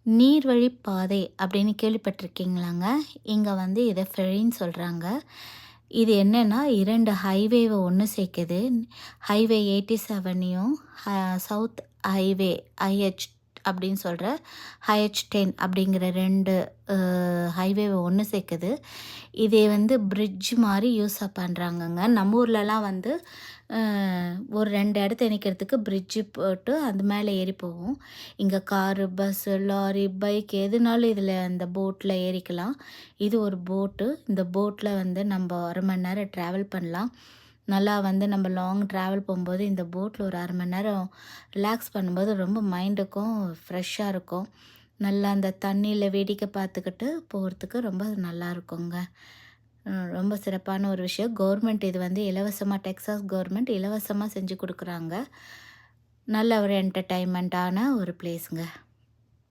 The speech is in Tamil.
நீர்வழி பாதை அப்படின்னு கேள்விப்பட்டிருக்கீங்களாங்க? இங்க வந்து இத ஃபெரின்னு சொல்றாங்க. இது என்னன்னா 2 ஹைவேவ ஒண்ணு சேர்க்குது. ஹைவே 87யும் சவுத் ஹைவே ஐஹெச் அப்படின்னு சொல்ற ஐஹெச்-10 அப்படிங்கிற 2 அ ஹைவேவ ஒண்ணு சேர்க்குது. இதை வந்து பிரிட்ஜ் மாரி பண்றாங்கங்க. நம்ம ஊர்லலாம் வந்து அ ஒரு 2 இடத்த இணைக்கிறதுக்கு பிரிட்ஜ் போட்டு அது மேல ஏறி போவோம். இங்க காரு, பஸ்ஸு, லாரி, பைக் எதுனாலும் இதில அந்த போட்ல ஏறிக்கலாம். இது ஒரு போட்டு. இந்த போட்ல வந்து நம்ப 1/2 மணி நேரம் ட்ராவல் பண்ணலாம். நல்லா வந்து நம்ம லாங் ட்ராவல் போம்போது இந்த போட்ல ஒரு 1/2 மணி நேரம் ரிலாக்ஸ் பண்ணும்போது ரொம்ப மைண்டுக்கும் ஃப்ரெஷ்ஷா இருக்கும். நல்லா அந்த தண்ணீல வேடிக்கை பார்த்துக்கிட்டு போறதுக்கு ரொம்ப நல்லாருக்குங்க. ரொம்ப சிறப்பான ஒரு விஷயம். கவர்மெண்ட் இது வந்து இலவசமா டெக்சாஸ் கவர்மெண்ட் இலவசமா செஞ்சு குடுக்குறாங்க. நல்ல ஒரு என்டர்டெயின்மெண்ட்டான ஒரு பிளேஸுங்க.